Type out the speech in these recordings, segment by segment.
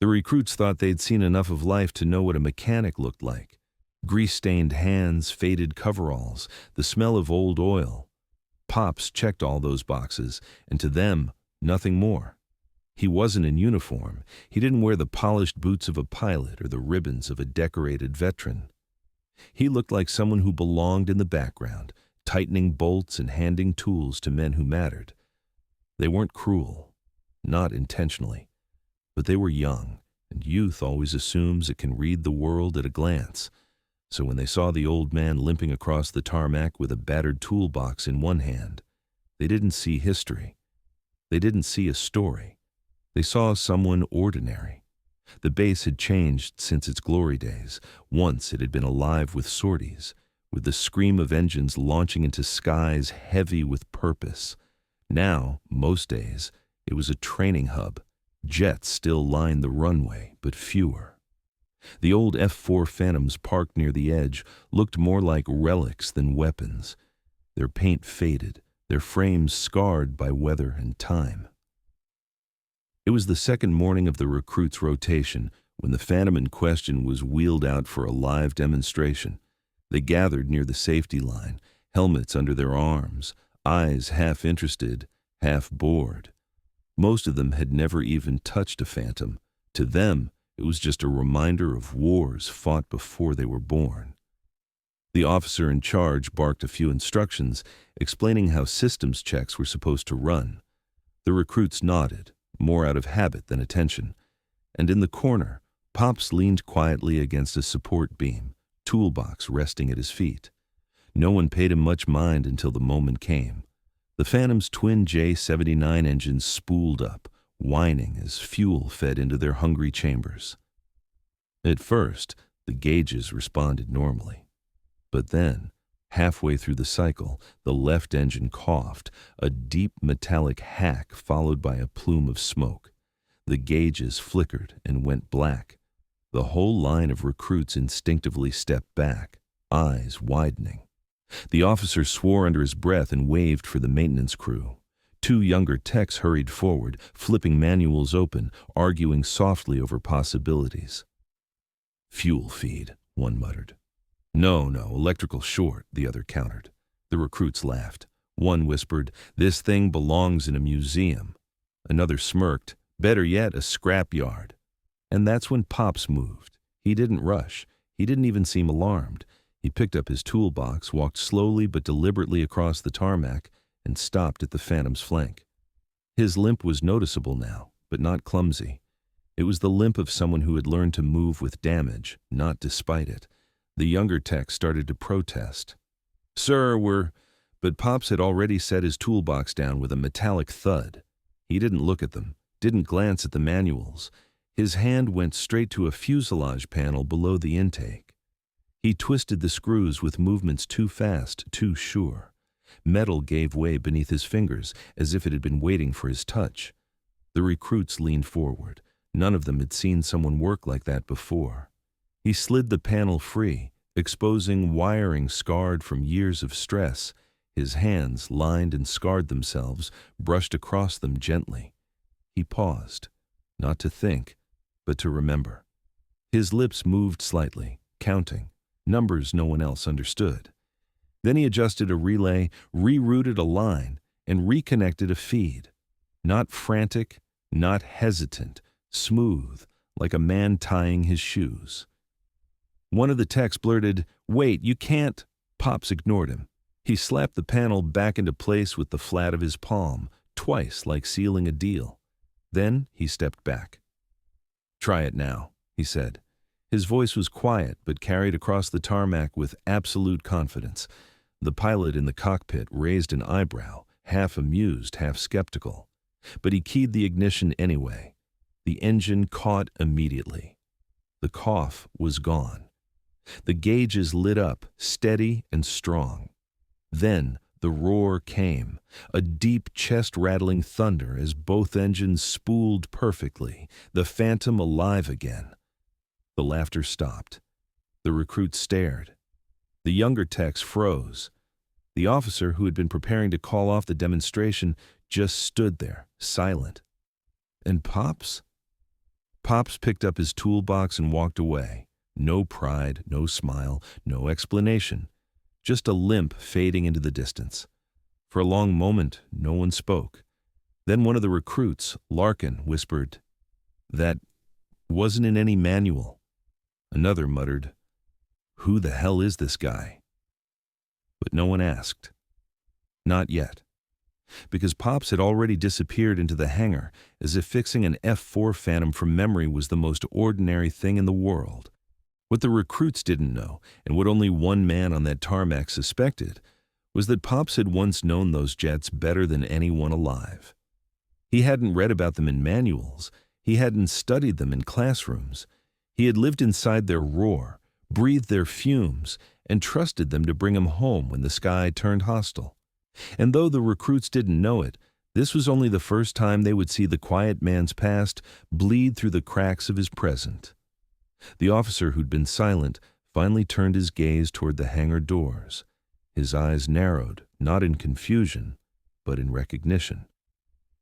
The recruits thought they'd seen enough of life to know what a mechanic looked like. Grease-stained hands, faded coveralls, the smell of old oil. Pops checked all those boxes, and to them, nothing more. He wasn't in uniform. He didn't wear the polished boots of a pilot or the ribbons of a decorated veteran. He looked like someone who belonged in the background, tightening bolts and handing tools to men who mattered. They weren't cruel, not intentionally, but they were young, and youth always assumes it can read the world at a glance. So when they saw the old man limping across the tarmac with a battered toolbox in one hand, they didn't see history. They didn't see a story. They saw someone ordinary. The base had changed since its glory days. Once it had been alive with sorties, with the scream of engines launching into skies heavy with purpose. Now, most days, it was a training hub. Jets still lined the runway, but fewer. The old F-4 Phantoms parked near the edge looked more like relics than weapons. Their paint faded, their frames scarred by weather and time. It was the second morning of the recruits' rotation when the Phantom in question was wheeled out for a live demonstration. They gathered near the safety line, helmets under their arms, eyes half interested, half bored. Most of them had never even touched a Phantom. To them, it was just a reminder of wars fought before they were born. The officer in charge barked a few instructions, explaining how systems checks were supposed to run. The recruits nodded, more out of habit than attention, and in the corner, Pops leaned quietly against a support beam, Toolbox resting at his feet. No one paid him much mind until the moment came. The Phantom's twin J-79 engines spooled up, whining as fuel fed into their hungry chambers. At first, the gauges responded normally. But then, halfway through the cycle, the left engine coughed, a deep metallic hack followed by a plume of smoke. The gauges flickered and went black. The whole line of recruits instinctively stepped back, eyes widening. The officer swore under his breath and waved for the maintenance crew. Two younger techs hurried forward, flipping manuals open, arguing softly over possibilities. "Fuel feed," one muttered. No, electrical short," the other countered. The recruits laughed. One whispered, "This thing belongs in a museum." Another smirked, "Better yet, a scrap yard." And that's when Pops moved. He didn't rush. He didn't even seem alarmed. He picked up his toolbox, walked slowly but deliberately across the tarmac, and stopped at the Phantom's flank. His limp was noticeable now, but not clumsy. It was the limp of someone who had learned to move with damage, not despite it. The younger tech started to protest. "Sir, But Pops had already set his toolbox down with a metallic thud. He didn't look at them, didn't glance at the manuals. His hand went straight to a fuselage panel below the intake. He twisted the screws with movements too fast, too sure. Metal gave way beneath his fingers, as if it had been waiting for his touch. The recruits leaned forward. None of them had seen someone work like that before. He slid the panel free, exposing wiring scarred from years of stress. His hands, lined and scarred themselves, brushed across them gently. He paused, not to think, but to remember. His lips moved slightly, counting, numbers no one else understood. Then he adjusted a relay, rerouted a line, and reconnected a feed. Not frantic, not hesitant, smooth, like a man tying his shoes. One of the techs blurted, "Wait, you can't." Pops ignored him. He slapped the panel back into place with the flat of his palm, twice like sealing a deal. Then he stepped back. "Try it now," he said. His voice was quiet but carried across the tarmac with absolute confidence. The pilot in the cockpit raised an eyebrow, half amused, half skeptical. But he keyed the ignition anyway. The engine caught immediately. The cough was gone. The gauges lit up, steady and strong. Then the roar came, a deep chest-rattling thunder as both engines spooled perfectly, the Phantom alive again. The laughter stopped. The recruits stared. The younger techs froze. The officer, who had been preparing to call off the demonstration, just stood there, silent. And Pops? Pops picked up his toolbox and walked away. No pride, no smile, no explanation. Just a limp fading into the distance. For a long moment, no one spoke. Then one of the recruits, Larkin, whispered, "That wasn't in any manual." Another muttered, "Who the hell is this guy?" But no one asked. Not yet. Because Pops had already disappeared into the hangar, as if fixing an F-4 Phantom from memory was the most ordinary thing in the world. What the recruits didn't know, and what only one man on that tarmac suspected, was that Pops had once known those jets better than anyone alive. He hadn't read about them in manuals. He hadn't studied them in classrooms. He had lived inside their roar, breathed their fumes, and trusted them to bring him home when the sky turned hostile. And though the recruits didn't know it, this was only the first time they would see the quiet man's past bleed through the cracks of his present. The officer who'd been silent finally turned his gaze toward the hangar doors. His eyes narrowed, not in confusion, but in recognition.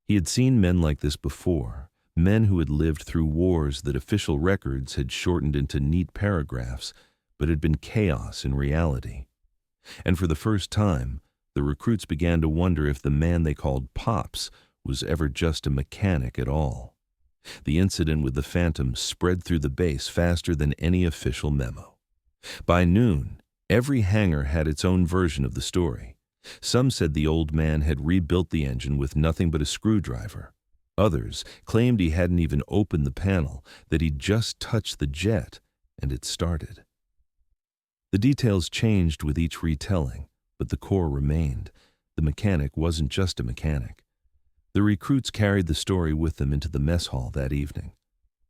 He had seen men like this before, men who had lived through wars that official records had shortened into neat paragraphs, but had been chaos in reality. And for the first time, the recruits began to wonder if the man they called Pops was ever just a mechanic at all. The incident with the Phantom spread through the base faster than any official memo. By noon, every hangar had its own version of the story. Some said the old man had rebuilt the engine with nothing but a screwdriver. Others claimed he hadn't even opened the panel, that he'd just touched the jet, and it started. The details changed with each retelling, but the core remained. The mechanic wasn't just a mechanic. The recruits carried the story with them into the mess hall that evening.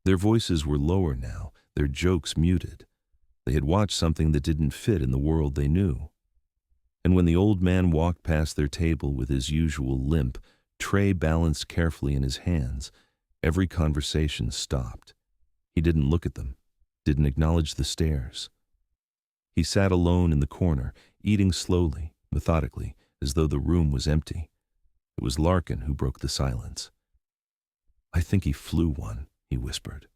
Their voices were lower now, their jokes muted. They had watched something that didn't fit in the world they knew. And when the old man walked past their table with his usual limp, tray balanced carefully in his hands, every conversation stopped. He didn't look at them, didn't acknowledge the stares. He sat alone in the corner, eating slowly, methodically, as though the room was empty. It was Larkin who broke the silence. "I think he flew one," he whispered.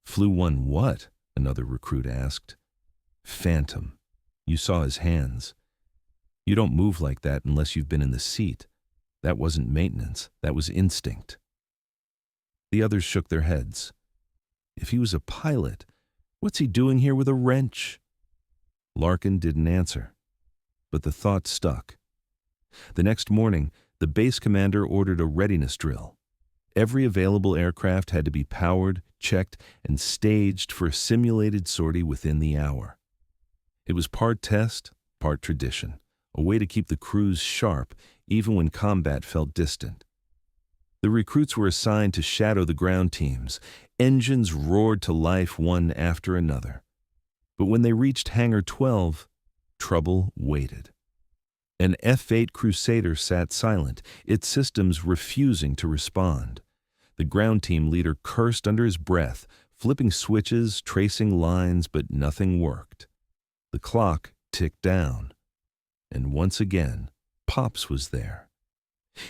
"Flew one what?" another recruit asked. "Phantom. You saw his hands. You don't move like that unless you've been in the seat. That wasn't maintenance, that was instinct." The others shook their heads. "If he was a pilot, what's he doing here with a wrench?" Larkin didn't answer, but the thought stuck. The next morning, the base commander ordered a readiness drill. Every available aircraft had to be powered, checked, and staged for a simulated sortie within the hour. It was part test, part tradition, a way to keep the crews sharp even when combat felt distant. The recruits were assigned to shadow the ground teams. Engines roared to life one after another. But when they reached Hangar 12, trouble waited. An F-8 Crusader sat silent, its systems refusing to respond. The ground team leader cursed under his breath, flipping switches, tracing lines, but nothing worked. The clock ticked down. And once again, Pops was there.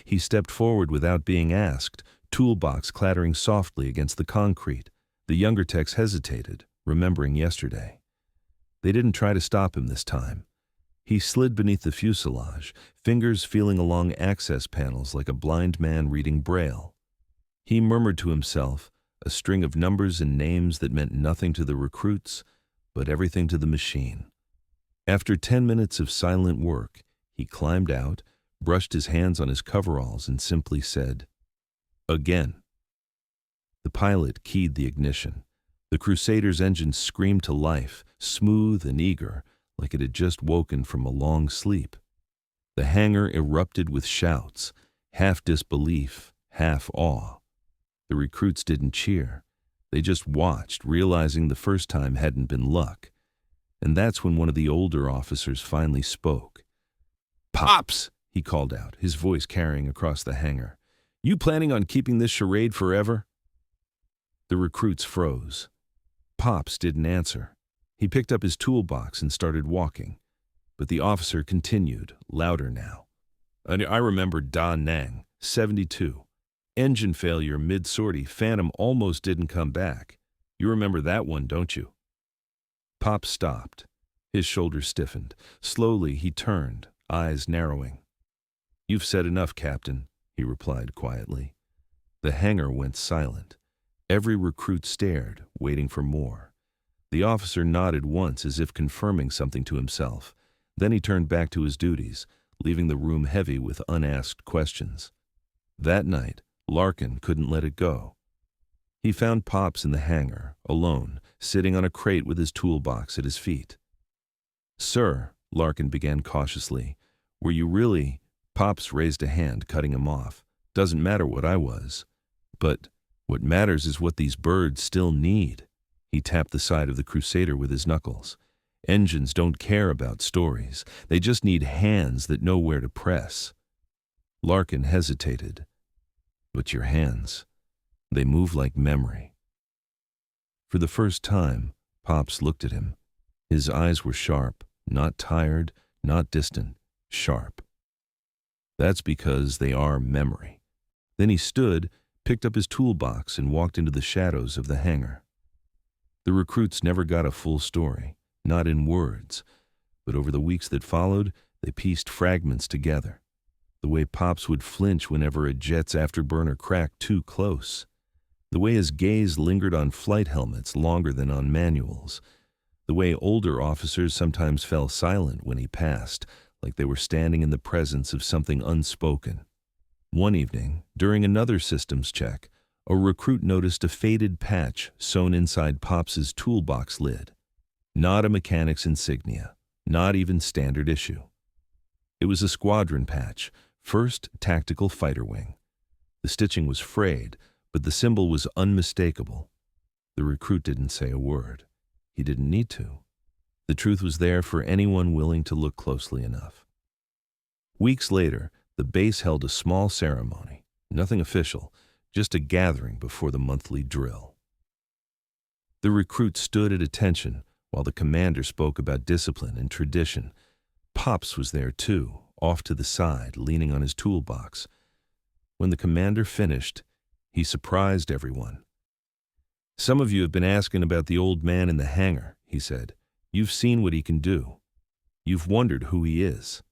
He stepped forward without being asked, toolbox clattering softly against the concrete. The younger techs hesitated, remembering yesterday. They didn't try to stop him this time. He slid beneath the fuselage, fingers feeling along access panels like a blind man reading Braille. He murmured to himself, a string of numbers and names that meant nothing to the recruits, but everything to the machine. After 10 minutes of silent work, he climbed out, brushed his hands on his coveralls, and simply said, "Again." The pilot keyed the ignition. The Crusader's engine screamed to life, smooth and eager, like it had just woken from a long sleep. The hangar erupted with shouts, half disbelief, half awe. The recruits didn't cheer. They just watched, realizing the first time hadn't been luck. And that's when one of the older officers finally spoke. "Pops!" he called out, his voice carrying across the hangar. "You planning on keeping this charade forever?" The recruits froze. Pops didn't answer. He picked up his toolbox and started walking. But the officer continued, louder now. "I remember Da Nang, 72. Engine failure mid-sortie, Phantom almost didn't come back. You remember that one, don't you? Pop stopped. His shoulders stiffened. Slowly he turned, eyes narrowing. You've said enough, Captain, he replied quietly. The hangar went silent. Every recruit stared, waiting for more. The officer nodded once as if confirming something to himself. Then he turned back to his duties, leaving the room heavy with unasked questions. That night, Larkin couldn't let it go. He found Pops in the hangar, alone, sitting on a crate with his toolbox at his feet. Sir, Larkin began cautiously, were you really— Pops raised a hand, cutting him off. Doesn't matter what I was. But what matters is what these birds still need. He tapped the side of the Crusader with his knuckles. Engines don't care about stories. They just need hands that know where to press. Larkin hesitated. But your hands, they move like memory. For the first time, Pops looked at him. His eyes were sharp, not tired, not distant, sharp. That's because they are memory. Then he stood, picked up his toolbox, and walked into the shadows of the hangar. The recruits never got a full story, not in words, but over the weeks that followed, they pieced fragments together. The way Pops would flinch whenever a jet's afterburner cracked too close. The way his gaze lingered on flight helmets longer than on manuals. The way older officers sometimes fell silent when he passed, like they were standing in the presence of something unspoken. One evening, during another systems check, a recruit noticed a faded patch sewn inside Pops's toolbox lid. Not a mechanic's insignia, not even standard issue. It was a squadron patch, 1st Tactical Fighter Wing. The stitching was frayed, but the symbol was unmistakable. The recruit didn't say a word. He didn't need to. The truth was there for anyone willing to look closely enough. Weeks later, the base held a small ceremony, nothing official, just a gathering before the monthly drill. The recruits stood at attention while the commander spoke about discipline and tradition. Pops was there too, off to the side, leaning on his toolbox. When the commander finished, he surprised everyone. Some of you have been asking about the old man in the hangar, he said. You've seen what he can do. You've wondered who he is.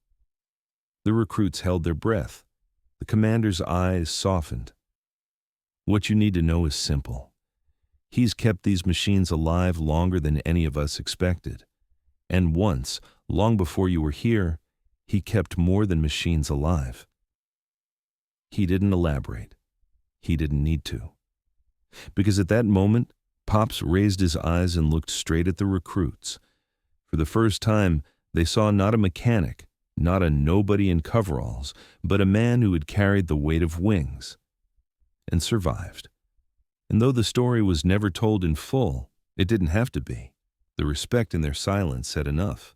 The recruits held their breath. The commander's eyes softened. What you need to know is simple. He's kept these machines alive longer than any of us expected. And once, long before you were here, he kept more than machines alive. He didn't elaborate. He didn't need to. Because at that moment, Pops raised his eyes and looked straight at the recruits. For the first time, they saw not a mechanic, not a nobody in coveralls, but a man who had carried the weight of wings and survived. And though the story was never told in full, it didn't have to be. The respect in their silence said enough.